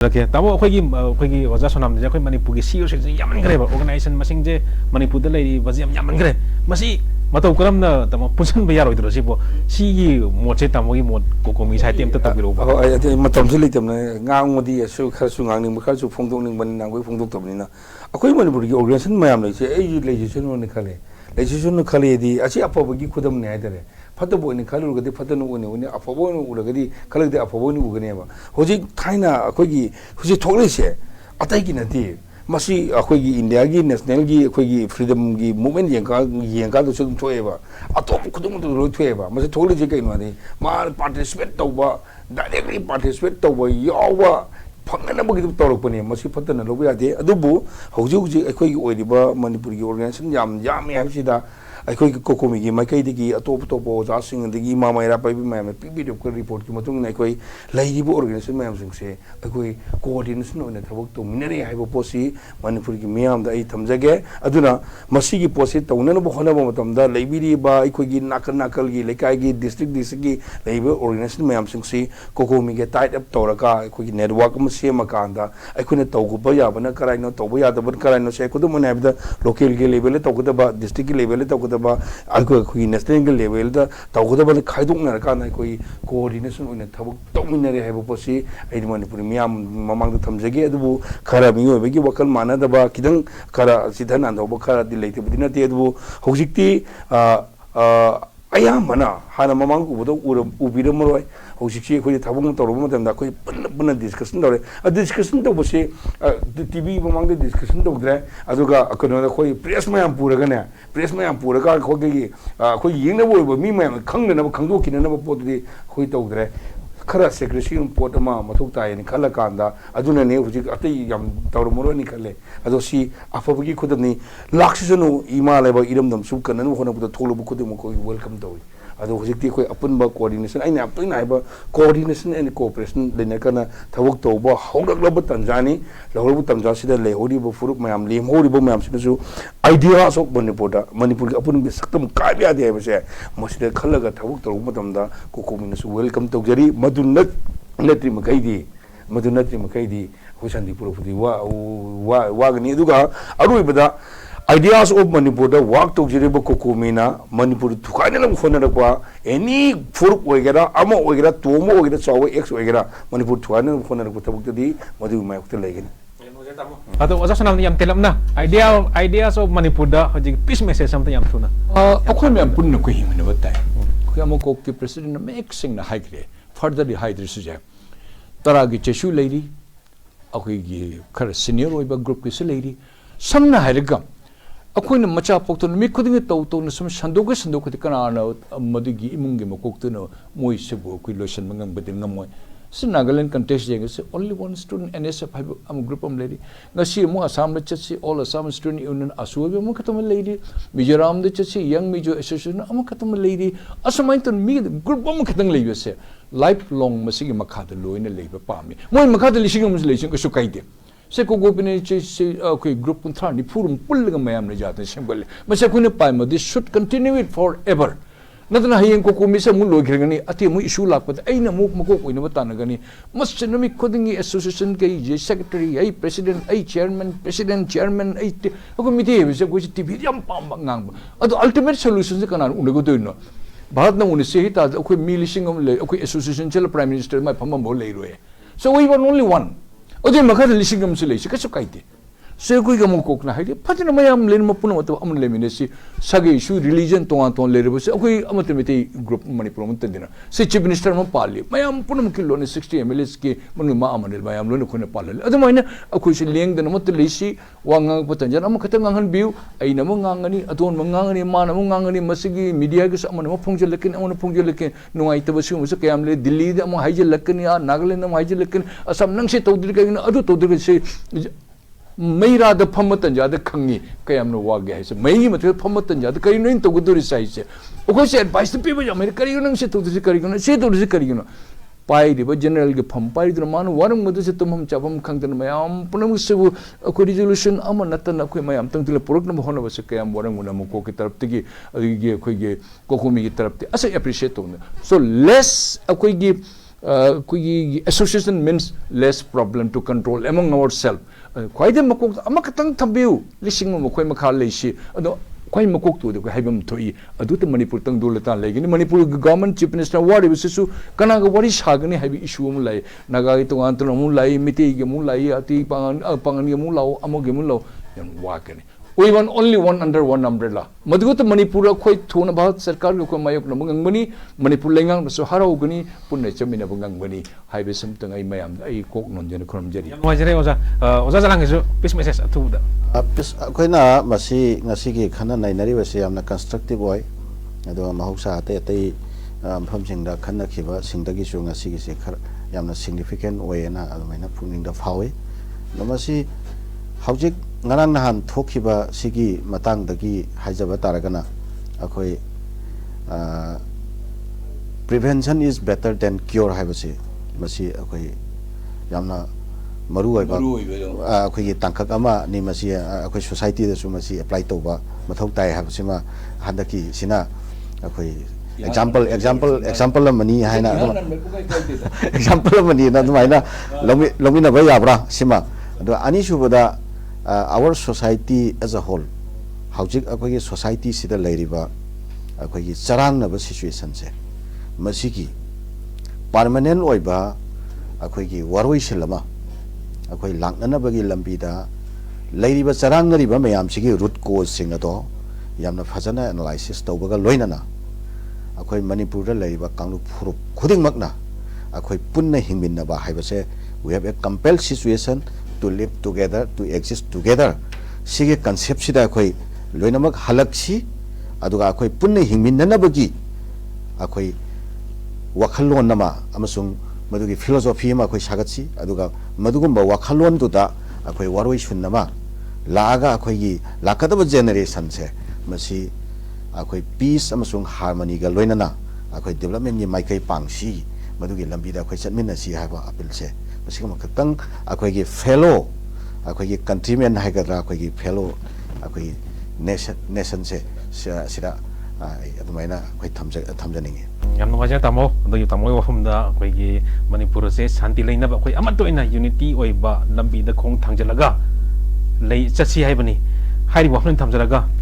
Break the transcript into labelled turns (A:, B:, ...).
A: Okay, tamo akhoi waja sonam je akhoi manipur gi CEO se yaman gre ba organization masing je manipur da lai wajam yaman gre masi matau karam na tamo punsan ba yaro idro sibo si gi mo che tamo gi mo ko mi sai tem ta ta biro ba
B: ai matam se litem na ngang modi su khar su ngang ning khar su phongdong ning ban nang goi phongdong tabni na akhoi manipur gi organization mayam lai che ai legislation no khale legislation no khale di achi apoba gi khudam ne aidare फतबो ने खालु गदि फतनु उने अफबो नु उलगदि खलगदि अफबो नु उगनेबा होजि थाइना अखोगी हुजि थोगलेसे अतै कि नति मसी अखोगी India की national की अखोगी freedom की movement येंका तो सुम थोएबा अतोप खुदुम तो रो थोएबा मसी थोगलेसे कैनो ने मा पार्टिसिपेट तौबा डायरेक्टली पार्टिसिपेट तौबा यावा फंगनबगी तौरपने मसी फतन लोब यादे अदुबु होजि होजि अखोगी ओइदिबा मणिपुर की ऑर्गेनाइजेशन याम हाबसिदा अखोई कोकोमी की माइकई की अतोप अतोप ओजासिंग मामायरा पाइबी मैम पीबीडी रिपोर्ट की मतुंग अखोई लाइरिबो ऑर्गेनाइजेशन मैम से अखोई कोऑर्डिनेशन ओने थबक तौमिनरे हाइबो पोसी मणिपुर की मियाम दा थमजगे अदुना मसी की पोसी तौननबो होनबो मतमदा लाइबिरिबा अखोई की नाकल की लेकाई की डिस्ट्रिक्ट की लाइबो ऑर्गेनाइजेशन मैम से कोकोमी के टाइट अप तौरका अखोई की नेटवर्क म सेम कांदा अखोने तौगुबा याबना कराइनो तौबो यादबन कराइनो से खुद मनाबदा लोकल के लेवल तौगदबा डिस्ट्रिक्ट के लेवल तौगदबा अखोई नेशनल लेवल तौगदबा खाइदोंनरकान अखोई कोऑर्डिनेशन ओइना थबक तौमिनरे हाइबो पोसी आई मणिपुर मियाम ममांग थमजगे अदुबु खरा मियोबगी वकल मानदबा किदंग खरा सिधन आंदोब खरा दि लेतेबदि नते अदुबु होजिक्ति अयामना हाना ममांग उबदो उबिरमरोय होजिक्ति अखोई थबक तौरब मतमदा अखोई पन्न डिस्कशन तौरे डिस्कशन तौबसे टीवी ममांग डिस्कशन तौद्रे अदुगा अखनो अखोई प्रेस मयाम पुरगने प्रेस मयाम पुरगा अखोई येंगनबो मी मयाम खंगनबो खंगदोकिनबो पोतदि अखोई तौद्रे खरा सेक्रेसी पोट मथुक तायनि खलकांदा अदुनने हुजिक अतै याम तौरमरोनि खले अदोसी अफबगी खुदनी लाक्सिसनु इमा लेबा इरमदम सु कननु होनबो थोलबो खुदम को वेलकम तौई अदो हुजिकति कोई अपनबा कोऑर्डिनेशन आइना अपना हाइबा कोऑर्डिनेशन एंड कोऑपरेशन लेनकना थबक तौबा हौडकलब तंजानी लहरबु तंजासिदा लेहोरिबो फुरुप मयाम लेमहोरिबो मयाम सिनसु आइडियास ऑफ मणिपुर के अपन सकतम काबिया दे बसे मसिदा खलगा थबक तौब मतमदा कोकोमिनसु वेलकम तौजरी नत्री मखैदी हुसंदी पुरफुदी वागनी दुगा अरुइबदा आइडियास ऑफ मणिपुर वर्क तौजरीब कोकोमीना मणिपुर थुकाइनब होनरपा एनी फुरुप ओइगेरा अमा ओइगेरा तोमो ओइगेरा चाव एक्स ओइगेरा मणिपुर थुकाइनब होनरप थबक्तदी मदु मायक्त लेगनी
A: अतो ओजा सनाम याम तेलमना आइडियास ऑफ मणिपुर दा हजि पीस मैसेज समता याम थुना
C: अखोय मैम पुन्न को हिमन बताय खुयामो को के प्रेसिडेंट मेक सिंग ना हाइग्रे फर्दरली हाइद्र सुजे तरा की चेशु लेरी अखोय गी खर सीनियर ओइबा ग्रुप की से लेरी समना हाइरगा अखोयन मचा पोक्तन मी खुदिंग तौ न सम संदोक कनाना मदुगी इमुंगी मकोक्तन मोय सेबो अखोय लोशन मंगम बदिन नमोय से नागालैंड कंटेस्ट जेंगे से ओनली वन स्टूडेंट एनएसएफ हाइब अम ग्रुप अम लेरी ngasi mo assam le chasi all assam student union asuwe mo khatam leiri mizoram de chasi young mizo association am khatam leiri asamai ton mi group am khatang leibe se life long masigi makha de loina leibe pami moi makha de lising am leising ko su kaide se ko gopine se okay group puntra ni purum pulga mayam ne jate symbol mase ko ne pai mo this should continue it forever नतना हयें को कोमिसे मु लोगिरगनी अति मु issue लापद अइना मु मको कोइना बतानगनी मसनमी खुदिंगी association के जे secretary आई प्रेसिडेंट आई चेयरमैन आई को मिति बिसे को टीवी याम पाम ngang अदो अल्टीमेट सॉल्यूशन से कना उनको दोइनो भारत न उनि से हिता अखोय मी लिसिंग हम ले अखोय एसोसिएशन चल प्राइम मिनिस्टर मा फम मो ले रोए so we were only one अदो मखा लिसिंग हम से ले कसो काइते से कोई गमो कोकना हाइदे फजना मयाम लेन मपुन मत अमन लेमिनेसी सगे इशू रिलीजन तो लेरबसे अखोई अमत मिते ग्रुप मणिपुर मत दिना से चीफ मिनिस्टर म पाली मयाम पुनम किलो ने 60 एमएलएस के मनु मा अमन मयाम लोन खोने पाले अदमाइना अखोई से लेंग दन मत लेसी वांग पतंजन अम खतंग nganghan बिउ अइना म ngangani अतोन म ngangani मान म ngangani मसिगी मीडिया के अमन म फोंगजे लेकिन अमन फोंगजे लेकिन नुवाई तबसु मुसे कयाम ले दिल्ली द म हाइजे लकनी आ नागालैंड म हाइजे लेकिन असम नंग से तौदर के अदु तौदर से मैरा द फम तंजाद खंगी कयामनो वागे है से मई मथे फम तंजाद करी नइन तो गुदुरी साइसे ओको से एडवाइस पे बजा मेरे करी नंग से तो से करी से तो से करी पाई दिबो जनरल के फम पाई द्र मान वरम मद से तुम हम चाबम खंगदन मयाम पुनम से को रिजोल्यूशन अम नतन अखोय मयाम तंगतिल पुरकन होन बस कयाम वरम गुना मको के तरफ तगी अगे अखोय गे कोकोमी की तरफ ते असे एप्रिशिएट तो so less अखोय gay association means less problem to control among ourselves. Quite a makok, Amakatang Tabu, listening of Makoi Leishi, quite makok to the Habam Toi, a do the Manipur Tang Dulatan Lake, in the Manipur government, Chief Minister, what is Sisu, Kanaga, what is Hagani, have issue Mulai, Nagaito Antonamulai, Miti Gamulai, Ati Panganiamula, Amogamulo, and Wakani. We want only one under one umbrella. Maduguta Manipura quite tone about Sarkar Mayok Namangani, Manipur Langang, so Harogani, Punachamina Bangangani, Highway something I may am a coke non general Jerry.
A: Ozalang is peace message to the
D: Koina Masi Nasiki Kana Nainari was a constructive boy. I do a Mahosa pumping the Kana Kiva, Singdagishu Nasiki Yamna significant way and Almana putting the Howie. Namasi Howjik ngarang nahan thokiba sigi matang dagi haijaba taragana akoi prevention is better than cure haibasi masi akoi yamna maru oiba akoi gi tangkak ama ni masi akoi society da su masi apply toba mathau tai habasi ma handaki sina akoi example mani haina example mani na dumaina lomi na ba yabra sima do ani subada our society as a whole howjik akoi society sida lairiba akoi charang na situation se masiki permanent oiba akoi waroi silama akoi langnana bagi lambida lairiba charang na riba mayam sigi root cause sing ado yamna phajana analysis tawbaga loinana akoi manipur da lairiba kanglu phurup khuding makna akoi punna hingminna ba haibase we have a compelled situation to live together, to exist together. Sige concept sida akoi loinamak halakshi aduga akoi punna hingminna bagi akoi wakhalon nama amasung madugi philosophy ma akoi sagatsi aduga madugumba wakhalon duda akoi waroi sunnama laaga akoi gi lakadaba generation se masi akoi peace amasung harmony ga loinana akoi development ni maikai pangsi madugi lambida akoi chatminna si haba appeal se Masih makatang aku lagi fellow, aku lagi countryman hai kata aku lagi fellow, aku lagi nation se sida itu mana aku thamja ningi.
A: Yang nunggu tamo, untuk tamo wafum da aku lagi Manipur se santi lain apa aku amat tu ina unity oi ba lambi da kong thamja laga, lay casi hai bani, hari wafum thamja laga.